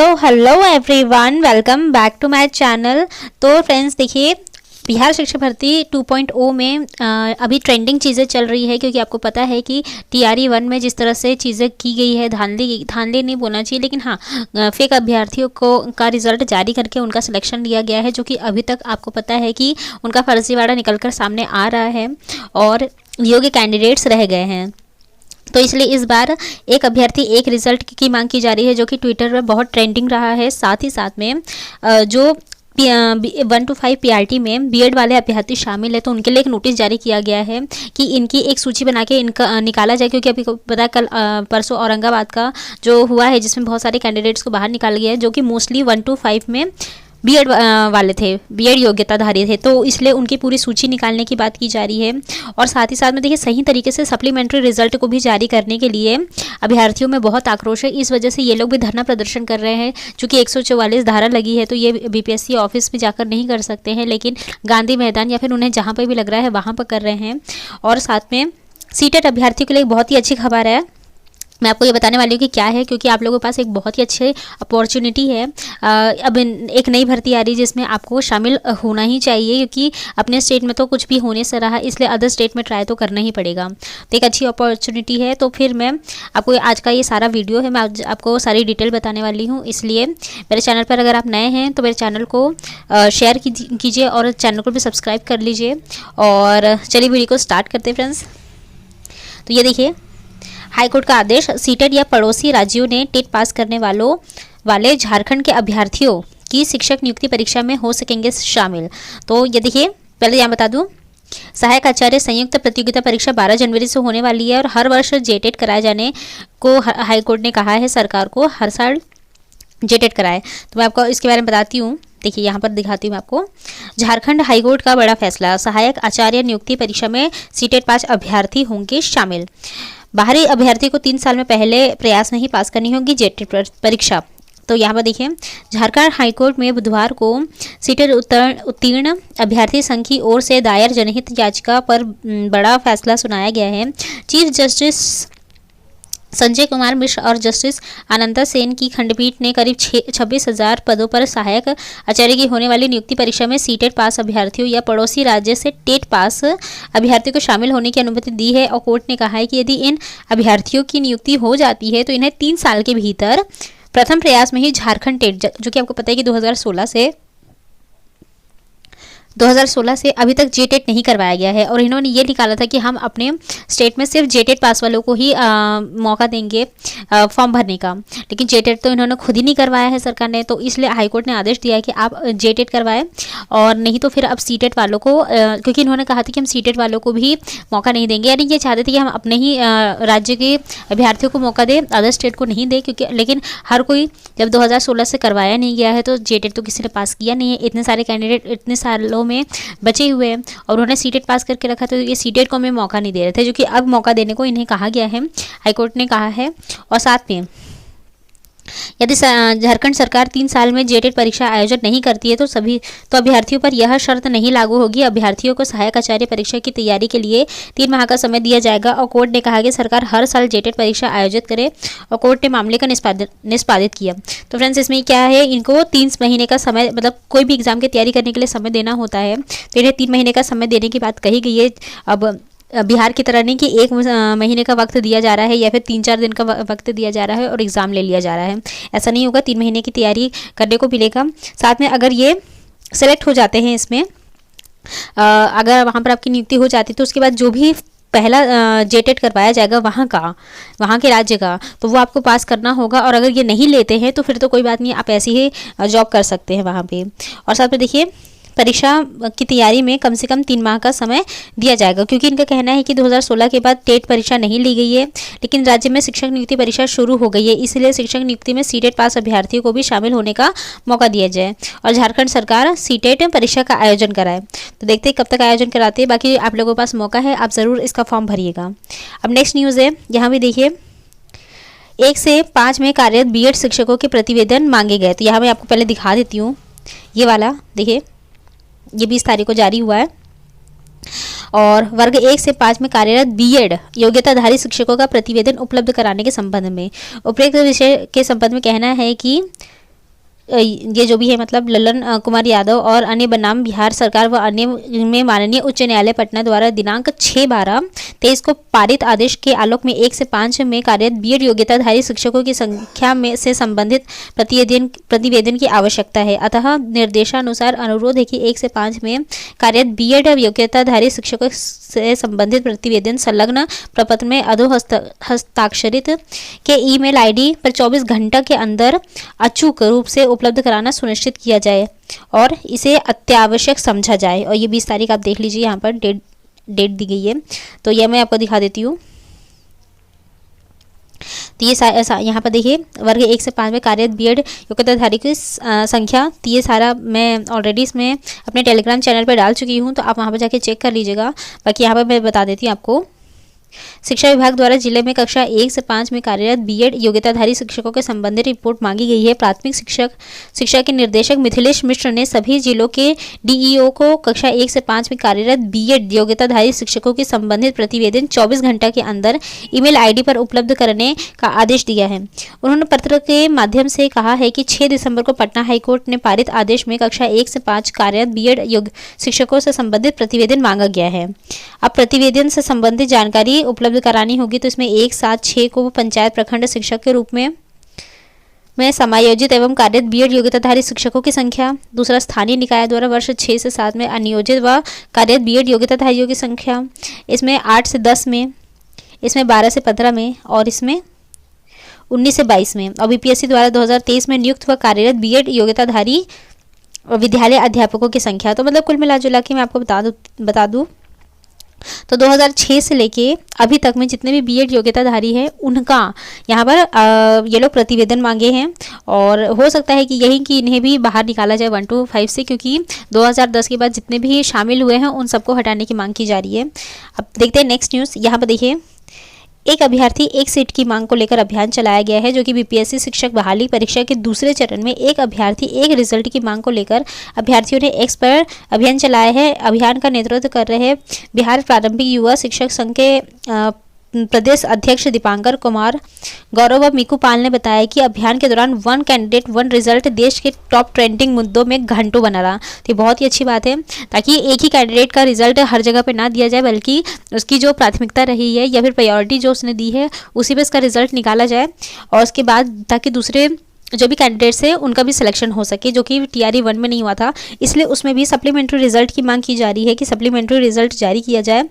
तो hello everyone, welcome back to my channel. तो friends देखिए, बिहार शिक्षक भर्ती 2.0 में अभी ट्रेंडिंग चीज़ें चल रही है, क्योंकि आपको पता है कि TRE 1 में जिस तरह से चीज़ें की गई है, धांधली नहीं बोलना चाहिए, लेकिन हाँ फेक अभ्यर्थियों को का रिजल्ट जारी करके उनका सिलेक्शन लिया गया है, जो कि अभी तक आपको पता है कि उनका फर्जीवाड़ा निकलकर सामने आ रहा है और योग्य कैंडिडेट्स रह गए हैं। तो इसलिए इस बार एक अभ्यर्थी एक रिजल्ट की मांग की जा रही है, जो कि ट्विटर पर बहुत ट्रेंडिंग रहा है। साथ ही साथ में जो 1 to 5 PRT में बीएड वाले अभ्यर्थी शामिल है, तो उनके लिए एक नोटिस जारी किया गया है कि इनकी एक सूची बना के इनका निकाला जाए, क्योंकि अभी पता है कल परसों औरंगाबाद का जो हुआ है, जिसमें बहुत सारे कैंडिडेट्स को बाहर निकाल गया है, जो कि मोस्टली 1 to 5 में बीएड वाले थे, बीएड योग्यताधारी थे। तो इसलिए उनकी पूरी सूची निकालने की बात की जा रही है। और साथ ही साथ में देखिए, सही तरीके से सप्लीमेंट्री रिजल्ट को भी जारी करने के लिए अभ्यर्थियों में बहुत आक्रोश है। इस वजह से ये लोग भी धरना प्रदर्शन कर रहे हैं, चूँकि 144 धारा लगी है, तो ये BPSC ऑफिस में जाकर नहीं कर सकते हैं, लेकिन गांधी मैदान या फिर उन्हें जहाँ पर भी लग रहा है वहाँ पर कर रहे हैं। और साथ में सीटेट अभ्यर्थियों के लिए बहुत ही अच्छी खबर है। मैं आपको ये बताने वाली हूँ कि क्या है, क्योंकि आप लोगों के पास एक बहुत ही अच्छी अपॉर्चुनिटी है। अब एक नई भर्ती आ रही है, जिसमें आपको शामिल होना ही चाहिए, क्योंकि अपने स्टेट में तो कुछ भी होने से रहा, इसलिए अदर स्टेट में ट्राई तो करना ही पड़ेगा। तो एक अच्छी अपॉर्चुनिटी है। तो फिर मैं आपको आज का ये सारा वीडियो है, मैं आपको सारी डिटेल बताने वाली हूँ। इसलिए मेरे चैनल पर अगर आप नए हैं तो मेरे चैनल को शेयर कीजिए और चैनल को भी सब्सक्राइब कर लीजिए। और चलिए वीडियो को स्टार्ट करते हैं फ्रेंड्स। तो ये देखिए, हाईकोर्ट का आदेश, सीटेट या पड़ोसी राज्यों ने टेट पास करने वाले झारखंड के अभ्यर्थियों की शिक्षक नियुक्ति परीक्षा में हो सकेंगे शामिल। तो ये देखिए, पहले यहाँ बता दूं, सहायक आचार्य संयुक्त प्रतियोगिता परीक्षा 12 जनवरी से होने वाली है और हर वर्ष जेटेट कराए जाने को हाईकोर्ट ने कहा है सरकार को हर साल जेटेट कराए। तो मैं आपको इसके बारे में बताती हूँ। देखिए, यहाँ पर दिखाती हूँ मैं आपको। झारखंड हाईकोर्ट का बड़ा फैसला, सहायक आचार्य नियुक्ति परीक्षा में सीटेट 5 अभ्यर्थी होंगे शामिल। बाहरी अभ्यर्थी को 3 साल में पहले प्रयास में ही पास करनी होगी जेटेट परीक्षा। तो यहाँ पर देखिए, झारखंड हाईकोर्ट में बुधवार को सीटेट उत्तीर्ण अभ्यर्थी संघ की ओर से दायर जनहित याचिका पर बड़ा फैसला सुनाया गया है। चीफ जस्टिस संजय कुमार मिश्र और जस्टिस आनंदा सेन की खंडपीठ ने करीब 26,000 पदों पर सहायक आचार्य की होने वाली नियुक्ति परीक्षा में सीटेट पास अभ्यर्थियों या पड़ोसी राज्य से टेट पास अभ्यर्थियों को शामिल होने की अनुमति दी है। और कोर्ट ने कहा है कि यदि इन अभ्यर्थियों की नियुक्ति हो जाती है तो इन्हें 3 साल के भीतर प्रथम प्रयास में ही झारखंड टेट, जो कि आपको पता है कि 2016 से अभी तक जेटेट नहीं करवाया गया है। और इन्होंने ये निकाला था कि हम अपने स्टेट में सिर्फ जेटेट पास वालों को ही मौका देंगे फॉर्म भरने का, लेकिन जेटेट तो इन्होंने खुद ही नहीं करवाया है सरकार ने। तो इसलिए हाईकोर्ट ने आदेश दिया है कि आप जेटेट करवाएं, और नहीं तो फिर अब सीटेट वालों को, क्योंकि इन्होंने कहा था कि हम सीटेट वालों को भी मौका नहीं देंगे, यानी ये चाहते थे कि हम अपने ही राज्य के अभ्यर्थियों को मौका दें, अदर स्टेट को नहीं दें, क्योंकि लेकिन हर कोई जब 2016 से करवाया नहीं गया है तो जेटेट तो किसी ने पास किया नहीं है। इतने सारे कैंडिडेट इतने सालों में बचे हुए हैं और उन्होंने सीटेट पास करके रखा था, तो ये सीटेट को हमें मौका नहीं दे रहे थे, जो कि अब मौका देने को इन्हें कहा गया है, हाईकोर्ट ने कहा है। और साथ में यदि झारखंड सरकार 3 साल में जेटेट परीक्षा आयोजित नहीं करती है तो अभ्यर्थियों पर यह शर्त नहीं लागू होगी। अभ्यर्थियों को सहायक आचार्य परीक्षा की तैयारी के लिए 3 माह का समय दिया जाएगा। और कोर्ट ने कहा कि सरकार हर साल जेटेट परीक्षा आयोजित करे, और कोर्ट ने मामले का निष्पादित किया। तो फ्रेंड्स, इसमें क्या है, इनको 3 महीने का समय, मतलब कोई भी एग्जाम की तैयारी करने के लिए समय देना होता है, तो इन्हें 3 महीने का समय देने की बात कही गई है। अब बिहार की तरह नहीं कि 1 महीने का वक्त दिया जा रहा है या फिर 3-4 दिन का वक्त दिया जा रहा है और एग्ज़ाम ले लिया जा रहा है, ऐसा नहीं होगा। 3 महीने की तैयारी करने को मिलेगा। साथ में अगर ये सेलेक्ट हो जाते हैं इसमें, अगर वहाँ पर आपकी नियुक्ति हो जाती तो उसके बाद जो भी पहला जेटेट करवाया जाएगा वहाँ के राज्य का, तो वो आपको पास करना होगा। और अगर ये नहीं लेते हैं तो फिर तो कोई बात नहीं, आप ऐसे ही जॉब कर सकते हैं वहाँ पे। और साथ में देखिए, परीक्षा की तैयारी में कम से कम 3 माह का समय दिया जाएगा, क्योंकि इनका कहना है कि 2016 के बाद टेट परीक्षा नहीं ली गई है, लेकिन राज्य में शिक्षक नियुक्ति परीक्षा शुरू हो गई है, इसलिए शिक्षक नियुक्ति में सीटेट पास अभ्यर्थियों को भी शामिल होने का मौका दिया जाए और झारखंड सरकार सीटेट परीक्षा का आयोजन कराए। तो देखते हैं कब तक आयोजन कराते हैं। बाकी आप लोगों के पास मौका है, आप ज़रूर इसका फॉर्म भरिएगा। अब नेक्स्ट न्यूज़ है, यहाँ भी देखिए, 1 से 5 में कार्यरत बीएड शिक्षकों के प्रतिवेदन मांगे गए। तो यहाँ मैं आपको पहले दिखा देती हूँ, ये वाला देखिए, ये 20 तारीख को जारी हुआ है। और वर्ग 1 से 5 में कार्यरत बीएड योग्यताधारी शिक्षकों का प्रतिवेदन उपलब्ध कराने के संबंध में उपरोक्त विषय के संबंध में कहना है कि ये जो भी है मतलब ललन कुमार यादव और अन्य बनाम बिहार सरकार व अन्य में माननीय उच्च न्यायालय पटना द्वारा दिनांक 6/12/23 को पारित आदेश के आलोक में 1 से 5 में कार्यरत बीएड योग्यताधारी शिक्षकों की संख्या में से संबंधित प्रतिवेदन की आवश्यकता है। अतः निर्देशानुसार अनुरोध है कि 1 से 5 में कार्यरत बीएड योग्यताधारी शिक्षकों से संबंधित प्रतिवेदन संलग्न प्रपत्र में हस्ताक्षरित के ईमेल आईडी पर 24 घंटा के अंदर अचूक रूप से उपलब्ध कराना सुनिश्चित किया जाए और इसे अत्यावश्यक समझा जाए। और ये 20 तारीख आप देख लीजिए, यहाँ पर डेट दी गई है, तो यह मैं आपको दिखा देती हूँ। तो ये यहाँ पर देखिए वर्ग 1 से 5 में कार्यरत बीएड योग्यताधारी की संख्या, तो ये सारा मैं ऑलरेडी इसमें अपने टेलीग्राम चैनल पर डाल चुकी हूँ, तो आप वहाँ पर जाके चेक कर लीजिएगा। बाकी यहाँ पर मैं बता देती हूँ आपको। शिक्षा विभाग द्वारा जिले में कक्षा 1 से 5 में कार्यरत बीएड योग्यताधारी शिक्षकों के संबंधित रिपोर्ट मांगी गई है। प्राथमिक शिक्षा के निर्देशक मिथिलेश मिश्र ने सभी जिलों के डीईओ को कक्षा 1 से 5 में कार्यरत बीएड योग्यताधारी शिक्षकों की संबंधित प्रतिवेदन 24 घंटा के अंदर ईमेल आईडी पर उपलब्ध करने का आदेश दिया है। उन्होंने पत्र के माध्यम से कहा है कि 6 दिसंबर को पटना हाईकोर्ट ने पारित आदेश में कक्षा 1 से 5 कार्यरत बीएड शिक्षकों से संबंधित प्रतिवेदन मांगा गया है। अब प्रतिवेदन से संबंधित जानकारी उपलब्ध करानी होगी, तो इसमें 1, 7, 6 को पंचायत प्रखंड शिक्षक के रूप में समायोजित एवं कार्यरत बीएड योग्यताधारी शिक्षकों की संख्या। दूसरा, स्थानीय निकाय द्वारा वर्ष 6 से 7 में अनियोजित व कार्यरत बीएड योग्यताधारियों की संख्या। इसमें 8 से 10 में, इसमें 12 से 15 में और इसमें 19 से 22 में। और बीपीएससी द्वारा 2023 में नियुक्त व कार्यरत बीएड योग्यताधारी विद्यालय अध्यापकों की संख्या। तो मतलब कुल मिला जुला के मैं आपको बता दूँ तो 2006 से लेके अभी तक में जितने भी बीएड योग्यताधारी हैं उनका यहाँ पर ये लोग प्रतिवेदन मांगे हैं, और हो सकता है कि यही कि इन्हें भी बाहर निकाला जाए 1 to 5 से, क्योंकि 2010 के बाद जितने भी शामिल हुए हैं उन सबको हटाने की मांग की जा रही है। अब देखते हैं नेक्स्ट न्यूज़। यहाँ पर देखिए, एक अभ्यर्थी एक सीट की मांग को लेकर अभियान चलाया गया है, जो कि बीपीएससी शिक्षक बहाली परीक्षा के दूसरे चरण में एक अभ्यर्थी एक रिजल्ट की मांग को लेकर अभ्यर्थियों ने एक्स पर अभियान चलाया है। अभियान का नेतृत्व कर रहे बिहार प्रारंभिक युवा शिक्षक संघ के प्रदेश अध्यक्ष दीपांकर कुमार गौरव व मीकू पाल ने बताया कि अभियान के दौरान 1 कैंडिडेट 1 रिजल्ट देश के टॉप ट्रेंडिंग मुद्दों में घंटों बना रहा। तो ये बहुत ही अच्छी बात है, ताकि एक ही कैंडिडेट का रिजल्ट हर जगह पे ना दिया जाए, बल्कि उसकी जो प्राथमिकता रही है या फिर प्रायोरिटी जो उसने दी है उसी पे इसका रिजल्ट निकाला जाए, और उसके बाद ताकि दूसरे जो भी कैंडिडेट्स है उनका भी सिलेक्शन हो सके, जो कि TRE 1 में नहीं हुआ था। इसलिए उसमें भी सप्लीमेंट्री रिजल्ट की मांग की जा रही है कि सप्लीमेंट्री रिजल्ट जारी किया जाए,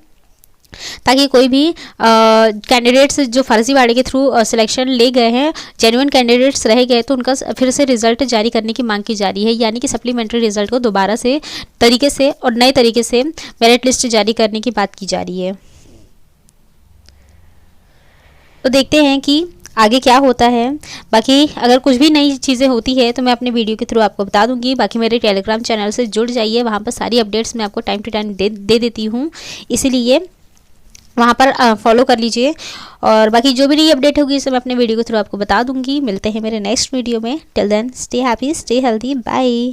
ताकि कोई भी कैंडिडेट्स जो फर्जीवाड़े के थ्रू सिलेक्शन ले गए हैं, जेन्युइन कैंडिडेट्स रह गए, तो उनका फिर से रिजल्ट जारी करने की मांग की जा रही है। यानी कि सप्लीमेंट्री रिजल्ट को दोबारा से तरीके से और नए तरीके से मेरिट लिस्ट जारी करने की बात की जा रही है। तो देखते हैं कि आगे क्या होता है। बाकी अगर कुछ भी नई चीज़ें होती है तो मैं अपने वीडियो के थ्रू आपको बता दूंगी। बाकी मेरे टेलीग्राम चैनल से जुड़ जाइए, वहाँ पर सारी अपडेट्स मैं आपको टाइम टू टाइम दे देती हूँ, इसीलिए वहाँ पर फॉलो कर लीजिए। और बाकी जो भी नई अपडेट होगी इसे मैं अपने वीडियो के थ्रू आपको बता दूंगी। मिलते हैं मेरे नेक्स्ट वीडियो में। Till then stay happy, stay healthy, bye.